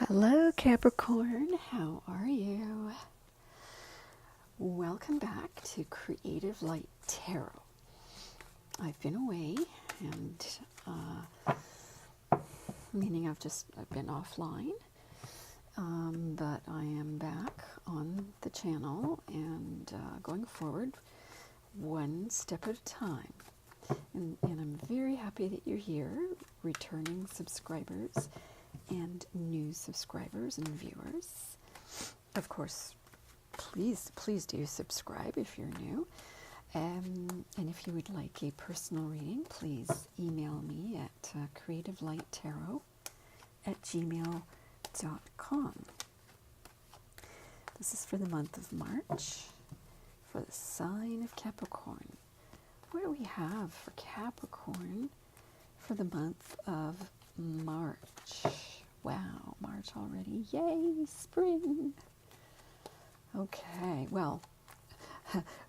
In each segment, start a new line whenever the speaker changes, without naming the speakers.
Hello, Capricorn. How are you? Welcome back to Creative Light Tarot. I've been away, and meaning I've been offline, but I am back on the channel and going forward one step at a time. And I'm very happy that you're here, returning subscribers and new subscribers and viewers. Of course, please do subscribe if you're new. And if you would like a personal reading, please email me at creativelighttaro@gmail.com. This is for the month of March, for the sign of Capricorn. What do we have for Capricorn for the month of March? Wow, March already. Yay, spring. Okay, well,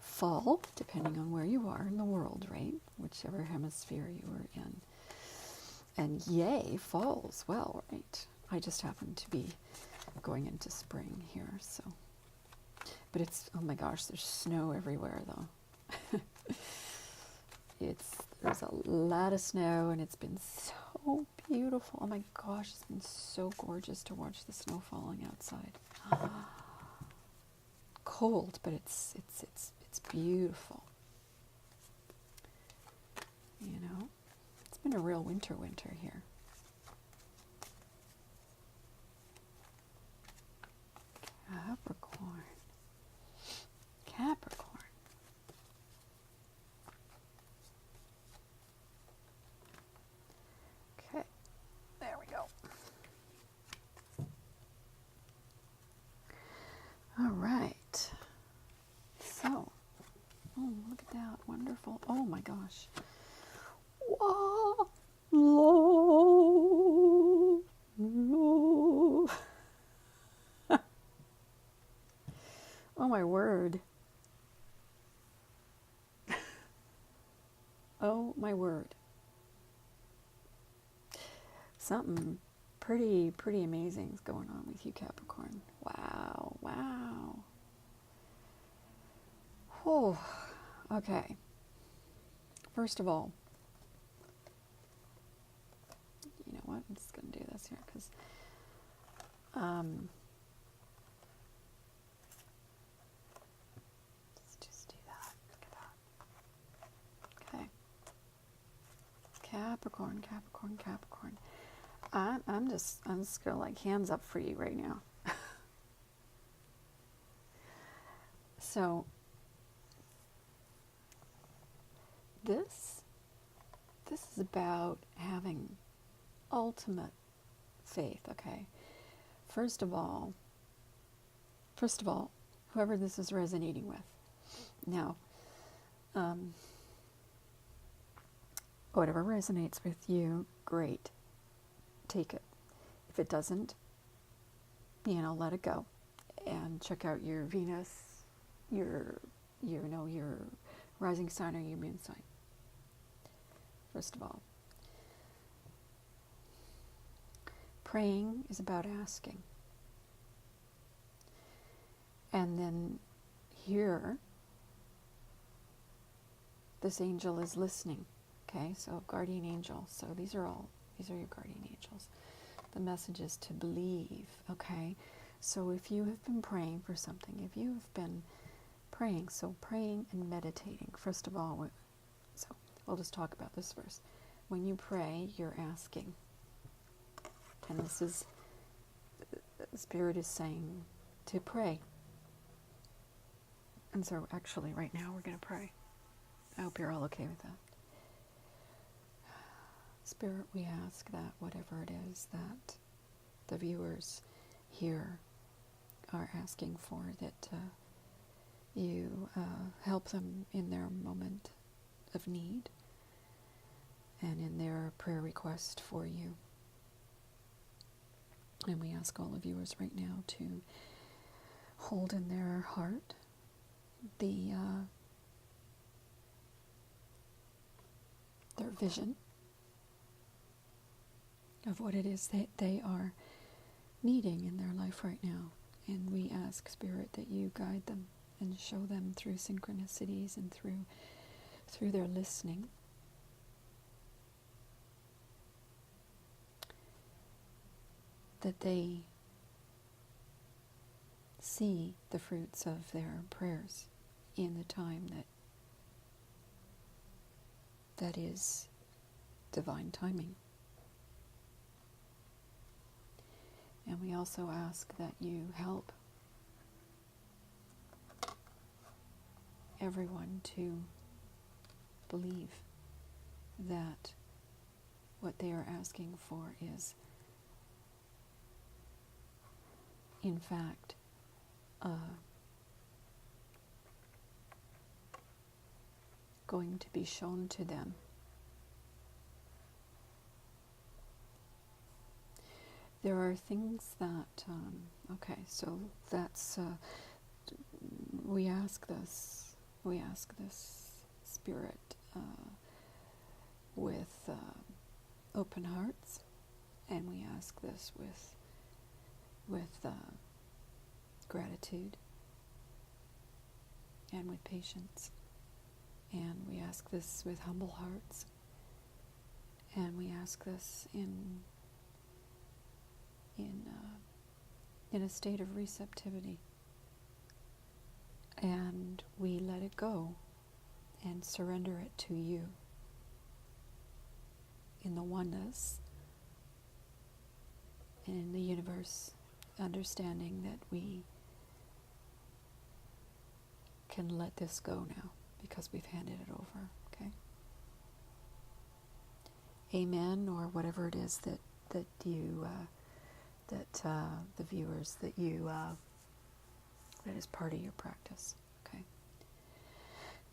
fall, depending on where you are in the world, right? Whichever hemisphere you are in. And yay, fall as well, right? I just happen to be going into spring here, so. But it's, oh my gosh, there's snow everywhere, though. There's a lot of snow, and it's been so beautiful. Oh my gosh, it's been so gorgeous to watch the snow falling outside. Cold, but it's beautiful. You know, it's been a real winter here. Capricorn. Okay, there we go. All right. So, oh, look at that. Wonderful. Oh my gosh. Whoa. Low. Low. Oh my word. Oh my word. Something pretty amazing is going on with you, Capricorn. Wow. Oh, okay. First of all, you know what? I'm just going to do this here because let's just do that. Look at that. Okay. Capricorn. I'm just gonna like hands up for you right now. So this is about having ultimate faith, okay? First of all, whoever this is resonating with. Now, whatever resonates with you, great. Take it. If it doesn't, let it go. And check out your Venus, your rising sign or your moon sign. First of all, praying is about asking. And then here, this angel is listening. Okay, so guardian angel. So these are your guardian angels. The message is to believe, okay? So if you have been praying for something, if you have been praying and meditating, first of all, so we'll just talk about this first. When you pray, you're asking. And this is, the Spirit is saying to pray. And so actually right now we're going to pray. I hope you're all okay with that. Spirit, we ask that whatever it is that the viewers here are asking for, that you help them in their moment of need and in their prayer request for you. And we ask all the viewers right now to hold in their heart their vision of what it is that they are needing in their life right now. And we ask, Spirit, that you guide them and show them through synchronicities and through their listening. That they see the fruits of their prayers in the time that is divine timing. And we also ask that you help everyone to believe that what they are asking for is, in fact, going to be shown to them. There are things that, so that's, we ask this, Spirit, with open hearts, and we ask this with gratitude and with patience, and we ask this with humble hearts, and we ask this in a state of receptivity, and we let it go and surrender it to you in the oneness and in the universe, understanding that we can let this go now because we've handed it over. Okay? Amen, or whatever it is that you the viewers that is part of your practice. Okay?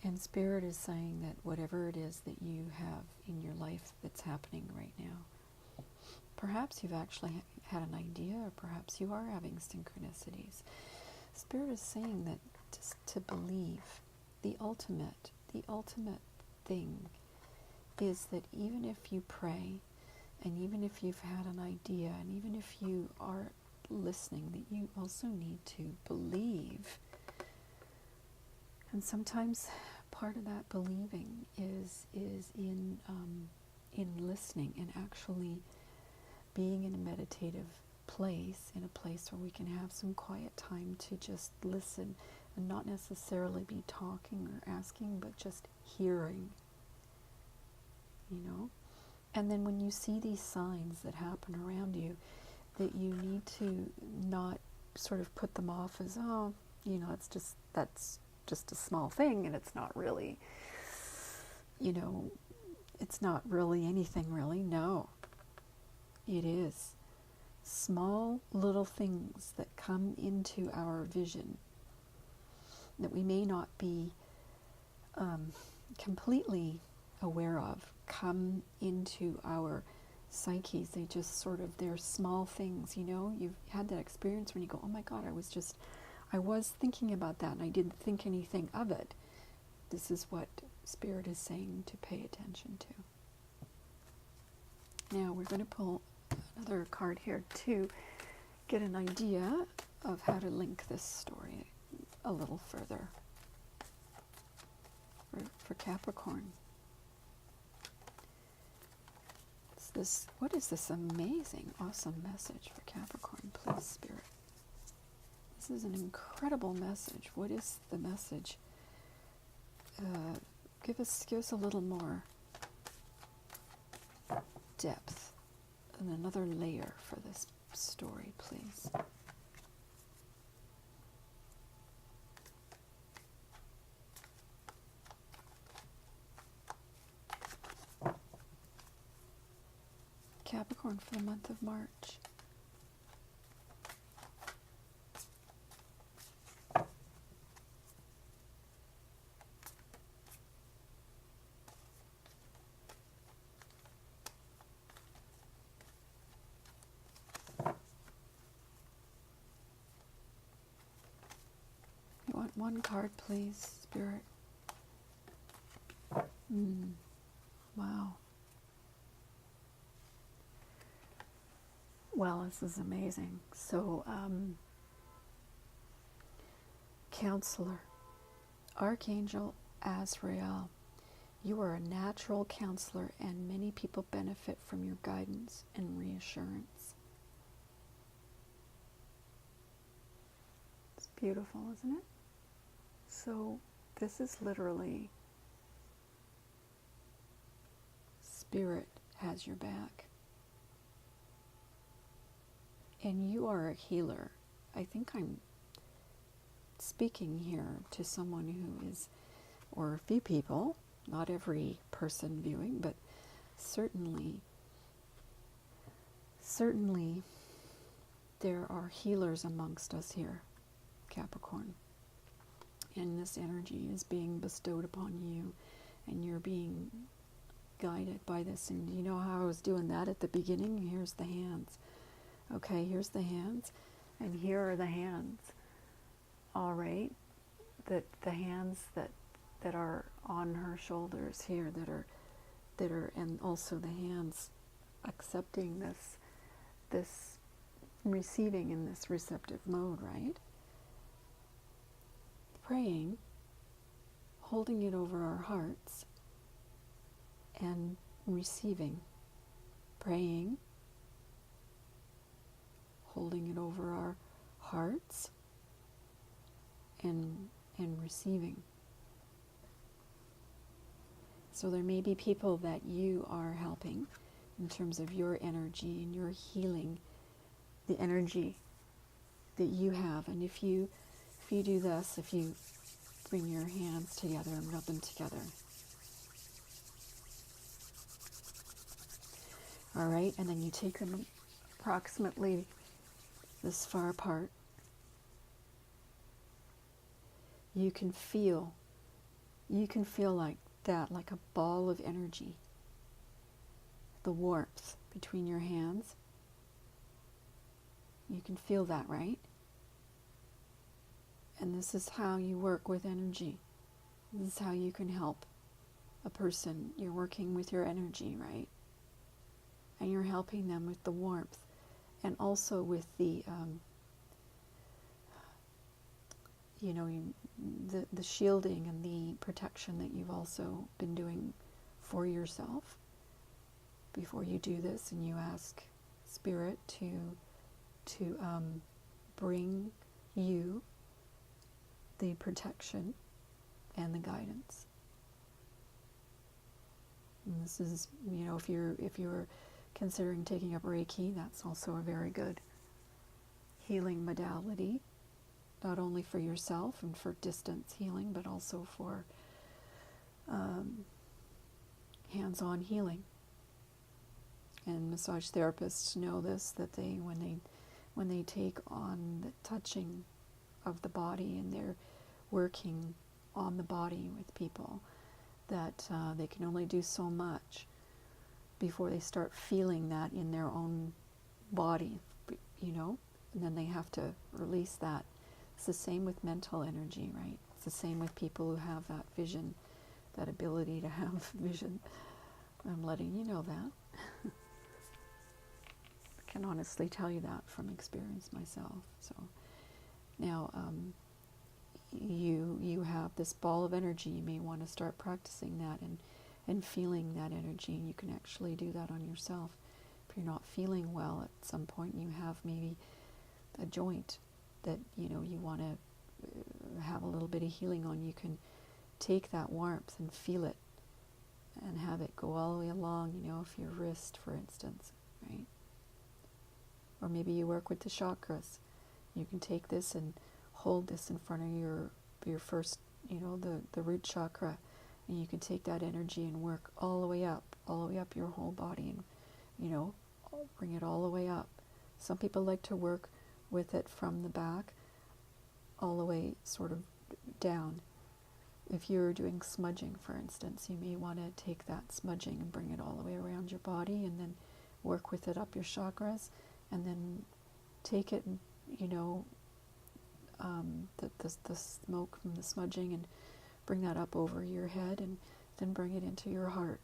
And Spirit is saying that whatever it is that you have in your life that's happening right now, perhaps you've actually had an idea, or perhaps you are having synchronicities. Spirit is saying that just to believe, the ultimate thing is that even if you pray, and even if you've had an idea, and even if you are listening, that you also need to believe. And sometimes part of that believing is in listening and actually being in a meditative place, in a place where we can have some quiet time to just listen and not necessarily be talking or asking, but just hearing, And then when you see these signs that happen around you, that you need to not sort of put them off as, that's just a small thing, and it's not really, it's not really anything really. No, it is. Small little things that come into our vision that we may not be completely aware of come into our psyches. They just sort of, they're small things, You've had that experience when you go, oh my God, I was thinking about that and I didn't think anything of it. This is what Spirit is saying to pay attention to. Now we're going to pull another card here to get an idea of how to link this story a little further for Capricorn. What is this amazing, awesome message for Capricorn? Please, Spirit. This is an incredible message. What is the message? Give us a little more depth and another layer for this story, please. Capricorn for the month of March. You want one card, please, Spirit? Wow. Well, this is amazing. So, Counselor, Archangel Azrael, you are a natural counselor, and many people benefit from your guidance and reassurance. It's beautiful, isn't it? So, this is literally Spirit has your back. And you are a healer. I think I'm speaking here to someone who is, or a few people, not every person viewing, but certainly there are healers amongst us here, Capricorn. And this energy is being bestowed upon you, and you're being guided by this. And you know how I was doing that at the beginning? Here's the hands. Okay, here's the hands, and here are the hands. All right, that the hands that are on her shoulders here, that are, and also the hands accepting this receiving in this receptive mode, right? Praying, holding it over our hearts, and receiving. Praying, holding it over our hearts, and receiving. So there may be people that you are helping in terms of your energy and your healing, the energy that you have. And if you do this, if you bring your hands together and rub them together. All right, and then you take them approximately this far apart. You can feel like that, like a ball of energy. The warmth between your hands. You can feel that, right? And this is how you work with energy. This is how you can help a person. You're working with your energy, right? And you're helping them with the warmth, and also with the the shielding and the protection that you've also been doing for yourself before you do this. And you ask Spirit to bring you the protection and the guidance. And this is, if you're considering taking up Reiki, that's also a very good healing modality, not only for yourself and for distance healing, but also for hands-on healing. And massage therapists know this, that they, when they take on the touching of the body and they're working on the body with people, that they can only do so much before they start feeling that in their own body, and then they have to release that. It's the same with mental energy, right? It's the same with people who have that vision, that ability to have vision. I'm letting you know that. I can honestly tell you that from experience myself. So now you have this ball of energy. You may want to start practicing that and feeling that energy, and you can actually do that on yourself. If you're not feeling well at some point, you have maybe a joint that you want to have a little bit of healing on, you can take that warmth and feel it and have it go all the way along, if your wrist, for instance, right? Or maybe you work with the chakras. You can take this and hold this in front of your first, the root chakra, and you can take that energy and work all the way up your whole body, and bring it all the way up. Some people like to work with it from the back all the way sort of down. If you're doing smudging, for instance, you may want to take that smudging and bring it all the way around your body, and then work with it up your chakras, and then take it, the smoke from the smudging, and bring that up over your head, and then bring it into your heart.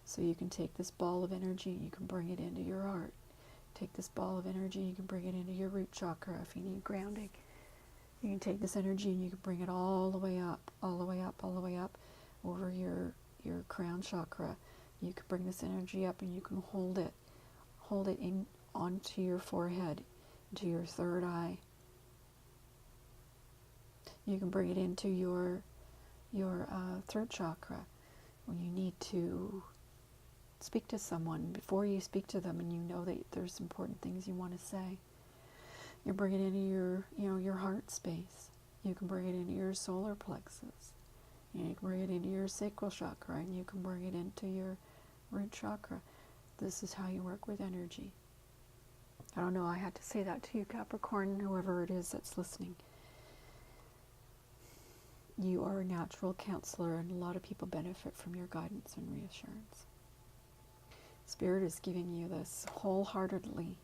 So you can take this ball of energy and you can bring it into your heart. Take this ball of energy, you can bring it into your root chakra if you need grounding. You can take this energy and you can bring it all the way up, all the way up, all the way up over your crown chakra. You can bring this energy up and you can hold it in onto your forehead, into your third eye. You can bring it into your throat chakra when you need to speak to someone, before you speak to them and you know that there's important things you want to say. You bring it into your heart space. You can bring it into your solar plexus. You can bring it into your sacral chakra, and you can bring it into your root chakra. This is how you work with energy. I don't know, I had to say that to you, Capricorn, whoever it is that's listening. You are a natural counselor, and a lot of people benefit from your guidance and reassurance. Spirit is giving you this wholeheartedly,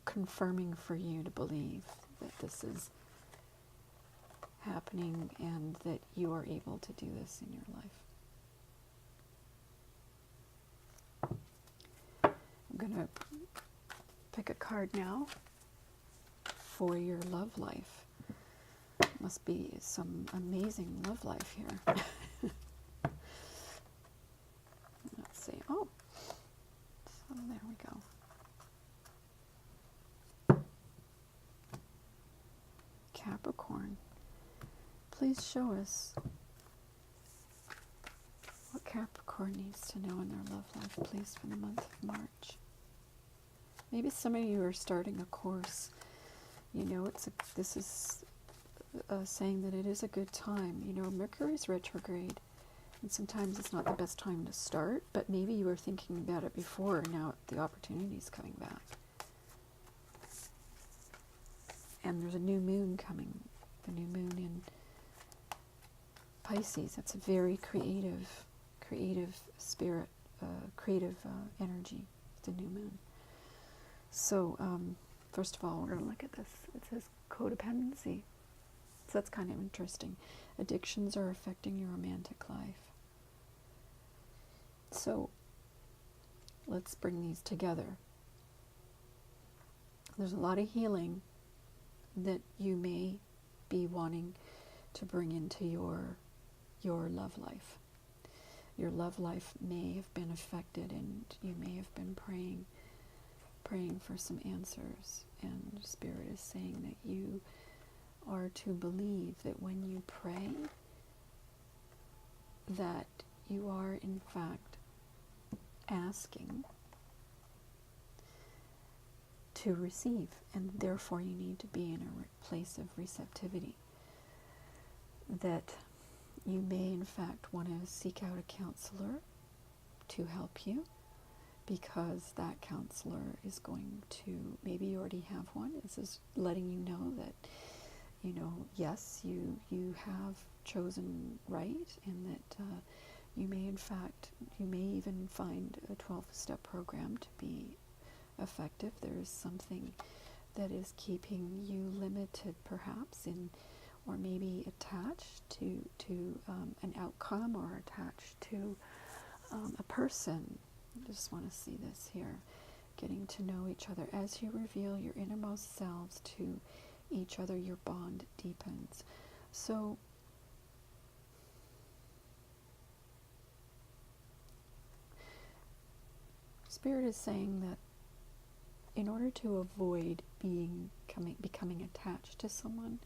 confirming for you to believe that this is happening and that you are able to do this in your life. I'm going to pick a card now for your love life. Must be some amazing love life here. Let's see. Oh, so there we go. Capricorn, please show us what Capricorn needs to know in their love life, please, for the month of March. Maybe some of you are starting a course. You know, this is saying that it is a good time. You know, Mercury's retrograde, and sometimes it's not the best time to start, but maybe you were thinking about it before, and now the opportunity's coming back. And there's a new moon coming, the new moon in Pisces. That's a very creative spirit, creative energy, the new moon. So, first of all, we're going to look at this. It says codependency. So that's kind of interesting. Addictions are affecting your romantic life. So, let's bring these together. There's a lot of healing that you may be wanting to bring into your love life. Your love life may have been affected, and you may have been praying for some answers, and Spirit is saying that you are to believe that when you pray, that you are in fact asking to receive, and therefore you need to be in a place of receptivity. That you may in fact want to seek out a counselor to help you, because that counselor is going to, maybe you already have one. This is letting you know that, you know, yes, you have chosen right, and that you may even find a 12-step program to be effective. There is something that is keeping you limited, perhaps, or maybe attached to an outcome, or attached to a person. I just want to see this here. Getting to know each other. As you reveal your innermost selves to each other, your bond deepens. So, Spirit is saying that in order to avoid becoming attached to someone,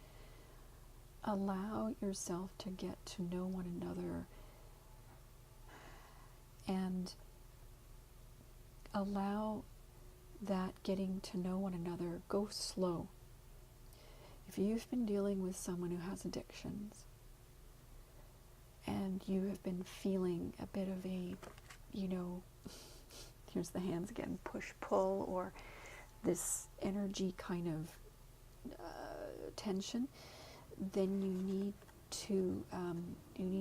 allow yourself to get to know one another, and allow that getting to know one another go slow. If you've been dealing with someone who has addictions, and you have been feeling a bit of a, you know, here's the hands again, push-pull, or this energy kind of tension, then you need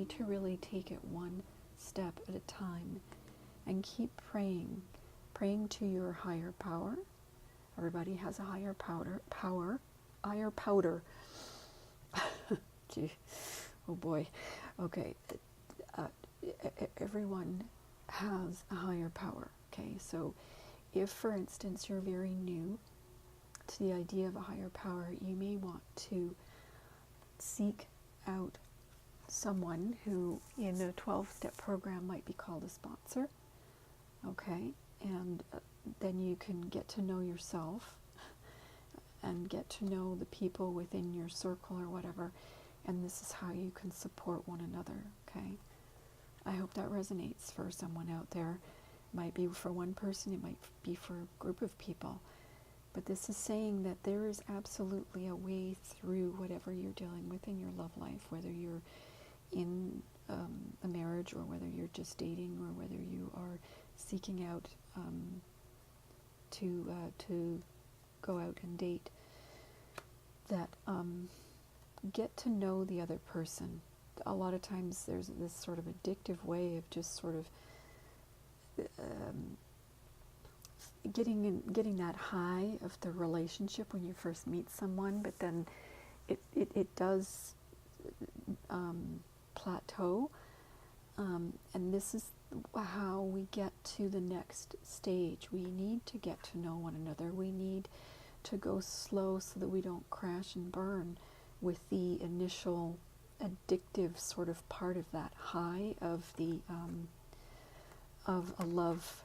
to really take it one step at a time, and keep praying to your higher power. Everybody has a higher higher powder. Gee, oh boy. Okay, everyone has a higher power. Okay, so if, for instance, you're very new to the idea of a higher power, you may want to seek out someone who in a 12-step program might be called a sponsor, okay? And then you can get to know yourself and get to know the people within your circle or whatever, and this is how you can support one another, okay? I hope that resonates for someone out there. It might be for one person, it might be for a group of people, but this is saying that there is absolutely a way through whatever you're dealing with in your love life, whether you're in a marriage or whether you're just dating or whether you are seeking out to go out and date, that get to know the other person. A lot of times there's this sort of addictive way of just sort of getting that high of the relationship when you first meet someone, but then it does plateau, and this is how we get to the next stage. We need to get to know one another. We need to go slow so that we don't crash and burn with the initial addictive sort of part of that high of the of a love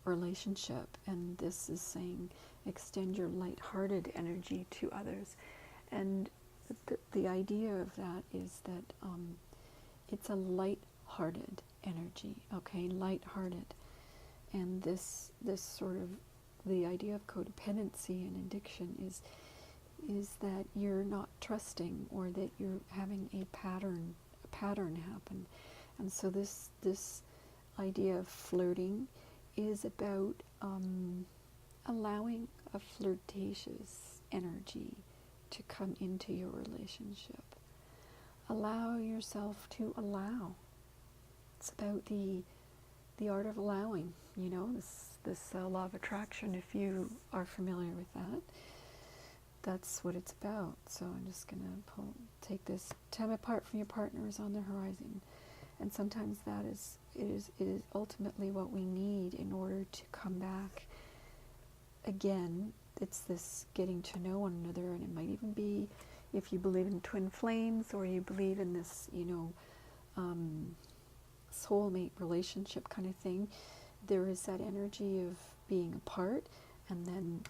relationship. And this is saying extend your light-hearted energy to others, and the idea of that is that it's a light-hearted energy, okay, light-hearted. And this sort of, the idea of codependency and addiction is that you're not trusting, or that you're having a pattern happen. And so this idea of flirting is about allowing a flirtatious energy to come into your relationship. Allow yourself to allow. It's about the art of allowing, you know, this law of attraction, if you are familiar with that. That's what it's about. So I'm just going to take this. Time apart from your partner is on the horizon. And sometimes that is ultimately what we need in order to come back. Again, it's this getting to know one another, and it might even be, if you believe in twin flames, or you believe in this, you know, soulmate relationship kind of thing, there is that energy of being apart, and then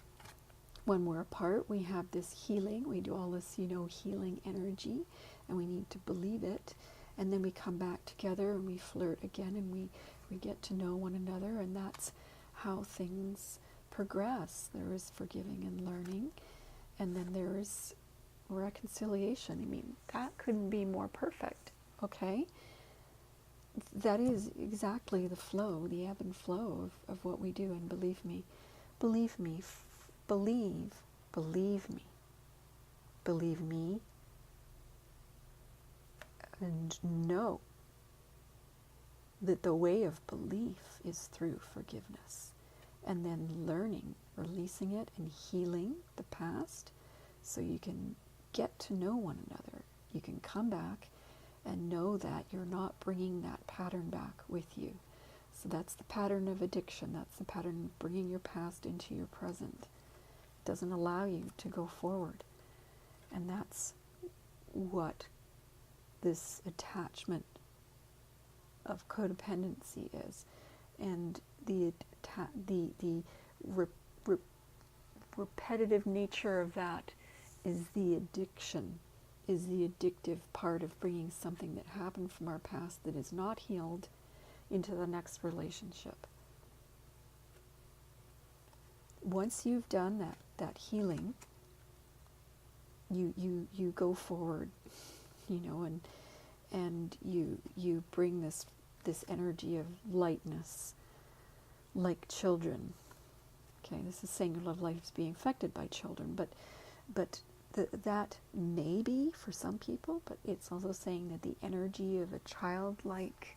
when we're apart, we have this healing. We do all this, you know, healing energy, and we need to believe it. And then we come back together and we flirt again, and we get to know one another, and that's how things progress. There is forgiving and learning, and then there is reconciliation. I mean, that couldn't be more perfect, okay? That is exactly the flow, the ebb and flow of what we do. And believe me, believe me, and know that the way of belief is through forgiveness, and then learning, releasing it, and healing the past, so you can get to know one another. You can come back and know that you're not bringing that pattern back with you. So that's the pattern of addiction. That's the pattern of bringing your past into your present. It doesn't allow you to go forward. And that's what this attachment of codependency is. And the repetitive nature of that is the addiction, is the addictive part of bringing something that happened from our past that is not healed into the next relationship. Once you've done that healing, you go forward, you know, and you bring this energy of lightness, like children. Okay, this is saying your love life is being affected by children, but that may be for some people, but it's also saying that the energy of a childlike,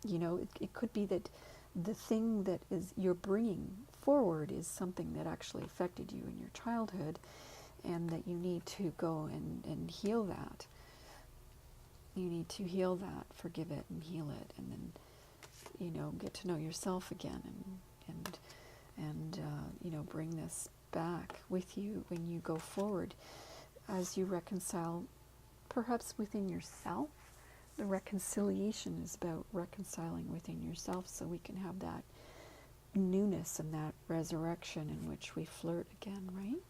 you know, it could be that the thing that is you're bringing forward is something that actually affected you in your childhood, and that you need to go and heal that. You need to heal that, forgive it, and heal it, and then, you know, get to know yourself again, and and bring this back with you when you go forward as you reconcile, perhaps within yourself. The reconciliation is about reconciling within yourself, so we can have that newness and that resurrection in which we flirt again, right?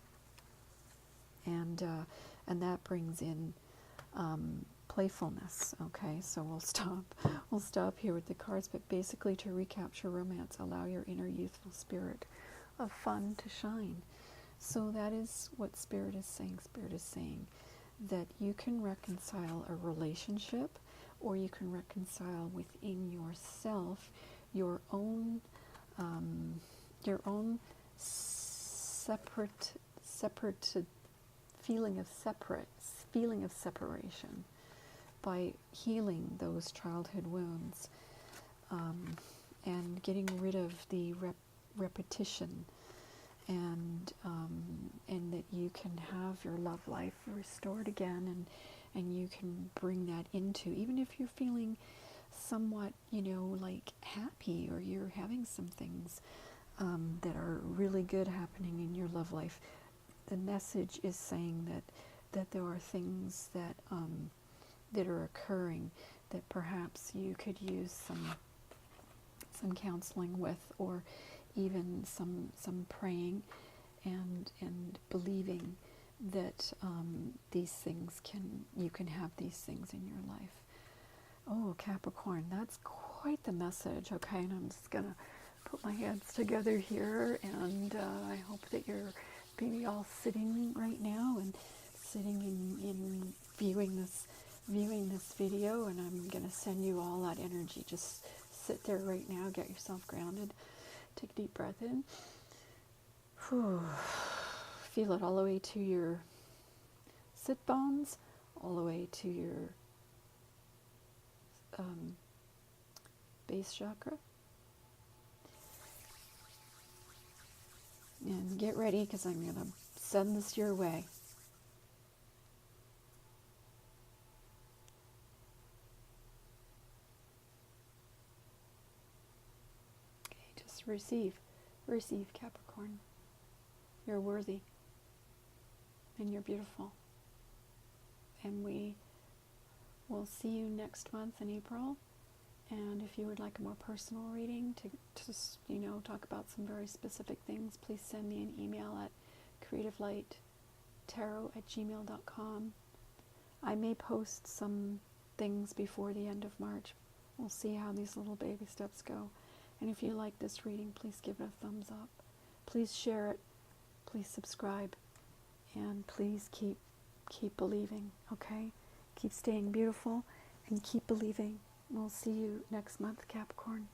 And that brings in playfulness. Okay, so we'll stop here with the cards, but basically, to recapture romance, allow your inner youthful spirit of fun to shine. So that is what Spirit is saying. Spirit is saying that you can reconcile a relationship, or you can reconcile within yourself your own separate feeling of separation by healing those childhood wounds, and getting rid of the repetition, and that you can have your love life restored again, and you can bring that into, even if you're feeling somewhat, like happy, or you're having some things that are really good happening in your love life. The message is saying that there are things that are occurring that perhaps you could use some counseling with, or even some praying and believing that these things you can have these things in your life. Oh, Capricorn, that's quite the message. Okay, and I'm just gonna put my hands together here, and I hope that you're maybe all sitting right now and sitting in viewing this video, and I'm gonna send you all that energy. Just sit there right now, get yourself grounded, take a deep breath in. Whew. Feel it all the way to your sit bones, all the way to your base chakra. And get ready, because I'm going to send this your way. Okay, just receive, Capricorn. You're worthy, and you're beautiful. And we will see you next month in April. And if you would like a more personal reading to talk about some very specific things, please send me an email at creativelight.tarot@gmail.com. I may post some things before the end of March. We'll see how these little baby steps go. And if you like this reading, please give it a thumbs up. Please share it. Please subscribe. And please keep believing, okay? Keep staying beautiful and keep believing. We'll see you next month, Capricorn.